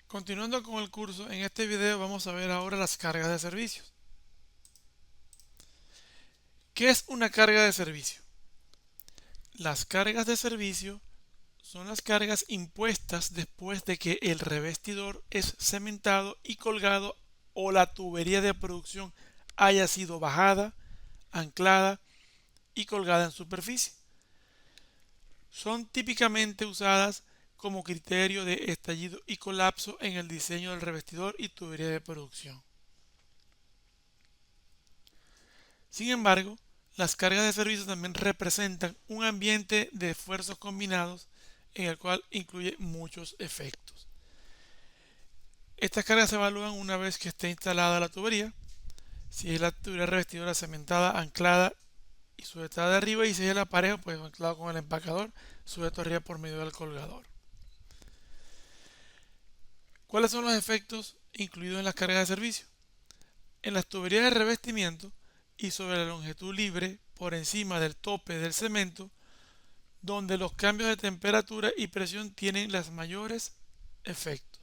Continuando con el curso, en este video vamos a ver ahora las cargas de servicios. ¿Qué es una carga de servicio? Las cargas de servicio son las cargas impuestas después de que el revestidor es cementado y colgado o la tubería de producción haya sido bajada, anclada y colgada en superficie. Son típicamente usadas como criterio de estallido y colapso en el diseño del revestidor y tubería de producción. Sin embargo, las cargas de servicio también representan un ambiente de esfuerzos combinados en el cual incluye muchos efectos. Estas cargas se evalúan una vez que esté instalada la tubería, si es la tubería revestidora cementada, anclada y sujetada de arriba, y si es el aparejo, pues anclado con el empacador, sujeto arriba por medio del colgador. ¿Cuáles son los efectos incluidos en las cargas de servicio? En las tuberías de revestimiento y sobre la longitud libre por encima del tope del cemento, donde los cambios de temperatura y presión tienen los mayores efectos.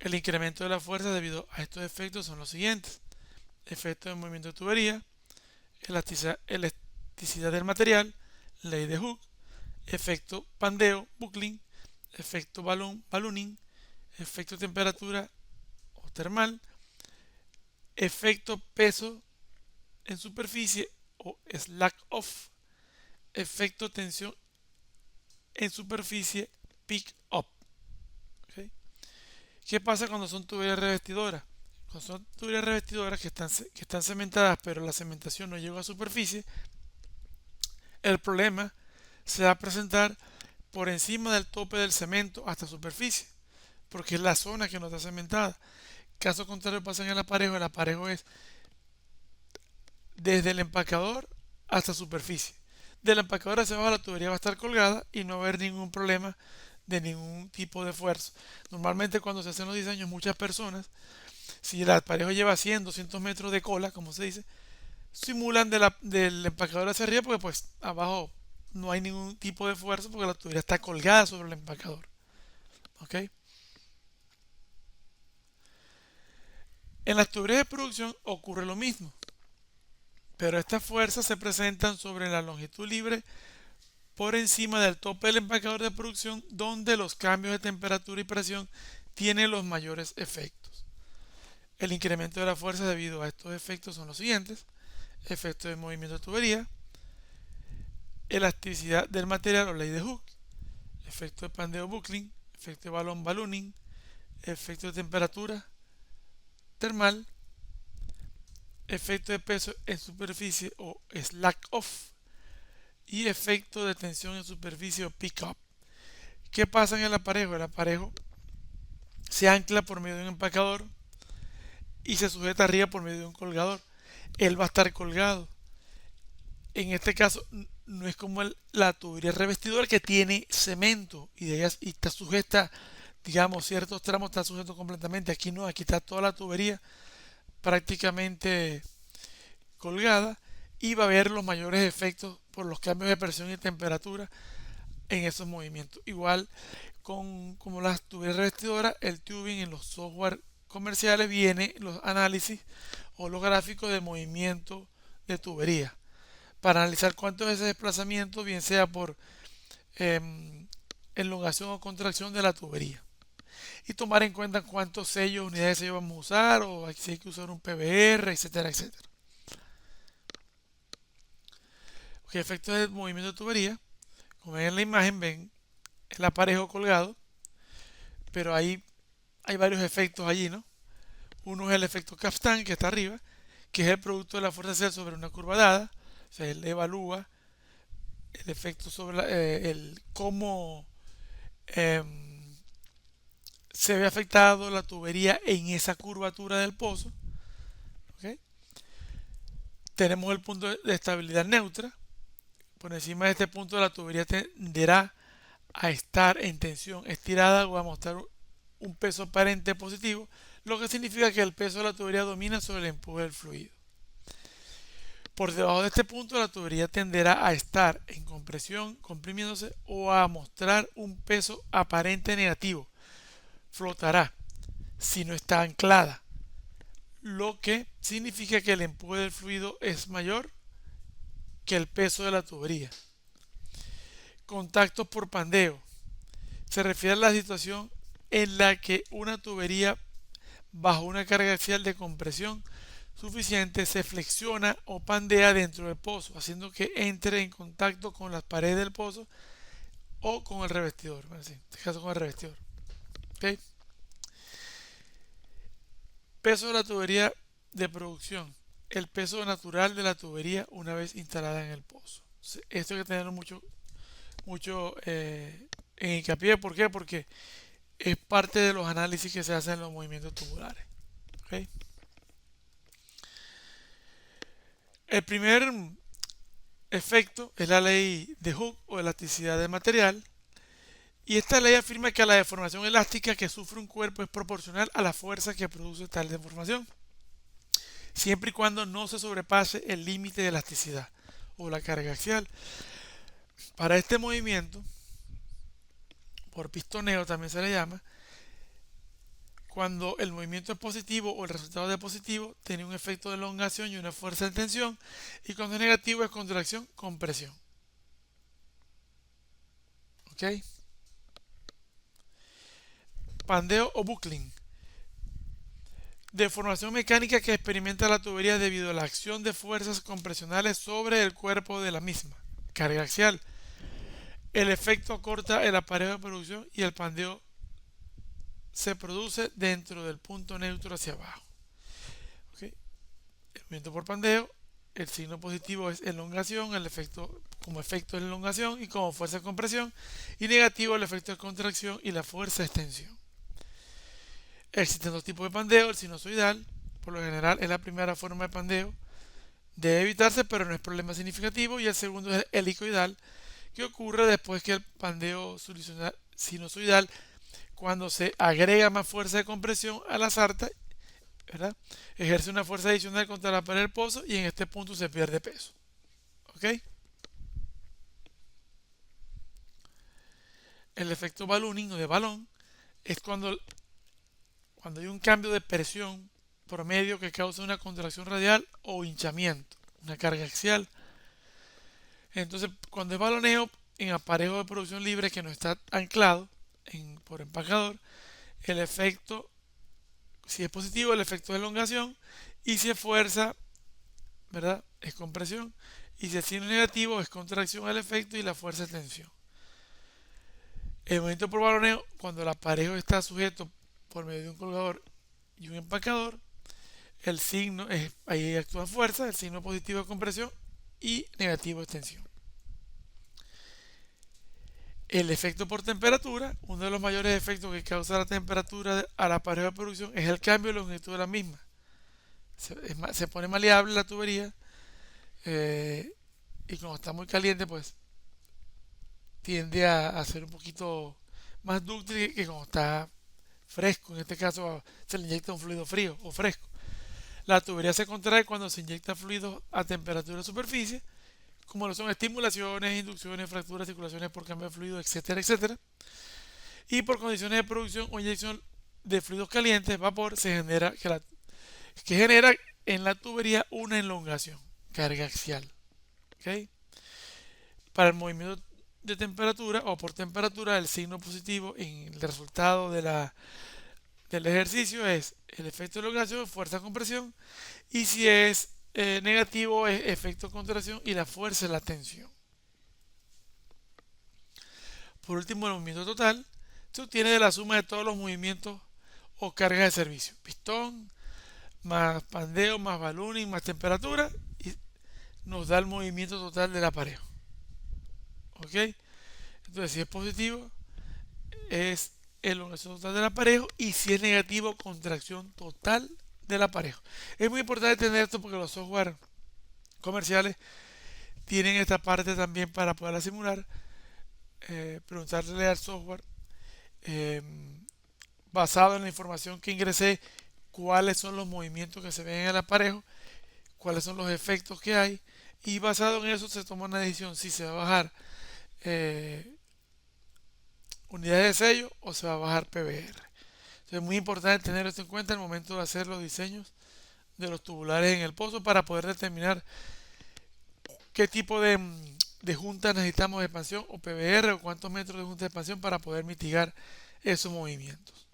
El incremento de la fuerza debido a estos efectos son los siguientes: efecto de movimiento de tubería, elasticidad del material, ley de Hooke, efecto pandeo, buckling, efecto ballooning, efecto temperatura o termal, efecto peso en superficie o slack off, efecto tensión en superficie pick up. ¿Okay? ¿Qué pasa cuando son tuberías revestidoras? Cuando son tuberías revestidoras que están cementadas, pero la cementación no llegó a superficie, el problema se va a presentar por encima del tope del cemento hasta superficie, porque es la zona que no está cementada. Caso contrario pasa en el aparejo es desde el empacador hasta superficie. Del empacador hacia abajo la tubería va a estar colgada y no va a haber ningún problema de ningún tipo de esfuerzo. Normalmente cuando se hacen los diseños, muchas personas, si el aparejo lleva 100, 200 metros de cola, como se dice, simulan del empacador hacia arriba porque pues abajo no hay ningún tipo de esfuerzo porque la tubería está colgada sobre el empacador. ¿Ok? En las tuberías de producción ocurre lo mismo, pero estas fuerzas se presentan sobre la longitud libre por encima del tope del empacador de producción, donde los cambios de temperatura y presión tienen los mayores efectos. El incremento de la fuerza debido a estos efectos son los siguientes: efecto de movimiento de tubería, elasticidad del material o ley de Hooke, efecto de pandeo buckling, efecto de balón ballooning, efecto de temperatura termal, efecto de peso en superficie o slack off y efecto de tensión en superficie o pick up. ¿Qué pasa en el aparejo? El aparejo se ancla por medio de un empacador y se sujeta arriba por medio de un colgador. Él va a estar colgado. En este caso no es como la tubería revestidora que tiene cemento y está sujeta, digamos, ciertos tramos está sujeto completamente. Aquí no, aquí está toda la tubería prácticamente colgada y va a haber los mayores efectos por los cambios de presión y temperatura en esos movimientos. Igual como las tuberías revestidoras, el tubing en los software comerciales viene los análisis o los gráficos de movimiento de tubería para analizar cuánto es ese desplazamiento, bien sea por eh, elongación o contracción de la tubería. Y tomar en cuenta cuántos sellos, unidades de sello vamos a usar, o si hay que usar un PBR, etcétera, etcétera. Ok, efectos de movimiento de tubería. Como ven en la imagen, ven el aparejo colgado, pero hay varios efectos allí, ¿no? Uno es el efecto Kapstan, que está arriba, que es el producto de la fuerza axial sobre una curva dada. O sea, él evalúa el efecto sobre el cómo eh, se ve afectado la tubería en esa curvatura del pozo. ¿Okay? Tenemos el punto de estabilidad neutra. Por encima de este punto la tubería tenderá a estar en tensión estirada o a mostrar un peso aparente positivo, lo que significa que el peso de la tubería domina sobre el empuje del fluido. Por debajo de este punto la tubería tenderá a estar en compresión, comprimiéndose o a mostrar un peso aparente negativo. flotará si no está anclada, lo que significa que el empuje del fluido es mayor que el peso de la tubería. Contactos por pandeo. Se refiere a la situación en la que una tubería bajo una carga axial de compresión suficiente se flexiona o pandea dentro del pozo, haciendo que entre en contacto con las paredes del pozo o con el revestidor. En este caso con el revestidor. ¿Okay? Peso de la tubería de producción. El peso natural de la tubería una vez instalada en el pozo. Esto hay que tenerlo mucho en hincapié. ¿Por qué? Porque es parte de los análisis que se hacen en los movimientos tubulares. ¿Okay? El primer efecto es la ley de Hooke o elasticidad del material. Y esta ley afirma que la deformación elástica que sufre un cuerpo es proporcional a la fuerza que produce tal deformación, siempre y cuando no se sobrepase el límite de elasticidad o la carga axial. Para este movimiento, por pistoneo también se le llama, cuando el movimiento es positivo o el resultado de positivo, tiene un efecto de elongación y una fuerza de tensión, y cuando es negativo es contracción, compresión. ¿Ok? Pandeo o buckling. Deformación mecánica que experimenta la tubería debido a la acción de fuerzas compresionales sobre el cuerpo de la misma. Carga axial. El efecto acorta el aparejo de producción y el pandeo se produce dentro del punto neutro hacia abajo. ¿Okay? El movimiento por pandeo, el signo positivo es elongación, el efecto como efecto es elongación y como fuerza de compresión, y negativo el efecto de contracción y la fuerza de extensión. Existen dos tipos de pandeo, el sinusoidal, por lo general es la primera forma de pandeo, debe evitarse pero no es problema significativo, y el segundo es el helicoidal, que ocurre después que el pandeo sinusoidal, cuando se agrega más fuerza de compresión a la sarta, ¿verdad? Ejerce una fuerza adicional contra la pared del pozo y en este punto se pierde peso. ¿Ok? El efecto ballooning o de balón es cuando hay un cambio de presión promedio que causa una contracción radial o hinchamiento, una carga axial. Entonces, cuando es baloneo en aparejo de producción libre que no está anclado por empacador, el efecto, si es positivo, el efecto de elongación, y si es fuerza, ¿verdad? Es compresión, y si es signo negativo, es contracción al efecto y la fuerza es tensión. El movimiento por baloneo, cuando el aparejo está sujeto por medio de un colgador y un empacador, el signo es, ahí actúa fuerza, el signo positivo es compresión y negativo es tensión. El efecto por temperatura, uno de los mayores efectos que causa la temperatura a la pared de producción es el cambio de longitud de la misma. Se pone maleable la tubería y cuando está muy caliente pues tiende a ser un poquito más dúctil que cuando está fresco. En este caso se le inyecta un fluido frío o fresco. La tubería se contrae cuando se inyecta fluidos a temperatura de superficie, como lo son estimulaciones, inducciones, fracturas, circulaciones por cambio de fluido, etcétera, etcétera. Y por condiciones de producción o inyección de fluidos calientes, vapor, que genera en la tubería una elongación, carga axial. ¿Okay? Para el movimiento de temperatura o por temperatura, el signo positivo en el resultado del ejercicio es el efecto de elongación, fuerza de compresión, y si es negativo es efecto de contracción y la fuerza es la tensión. Por último, el movimiento total se obtiene de la suma de todos los movimientos o cargas de servicio. Pistón, más pandeo, más ballooning, más temperatura, y nos da el movimiento total del aparejo. ¿Ok? Entonces, si es positivo, es elongación total del aparejo, y si es negativo, contracción total del aparejo. Es muy importante tener esto porque los software comerciales tienen esta parte también para poderla simular. Preguntarle al software eh, basado en la información que ingresé cuáles son los movimientos que se ven en el aparejo, cuáles son los efectos que hay, y basado en eso se toma una decisión si se va a bajar unidades de sello o se va a bajar PBR. Entonces es muy importante tener esto en cuenta al momento de hacer los diseños de los tubulares en el pozo para poder determinar qué tipo de junta necesitamos de expansión o PBR o cuántos metros de junta de expansión para poder mitigar esos movimientos.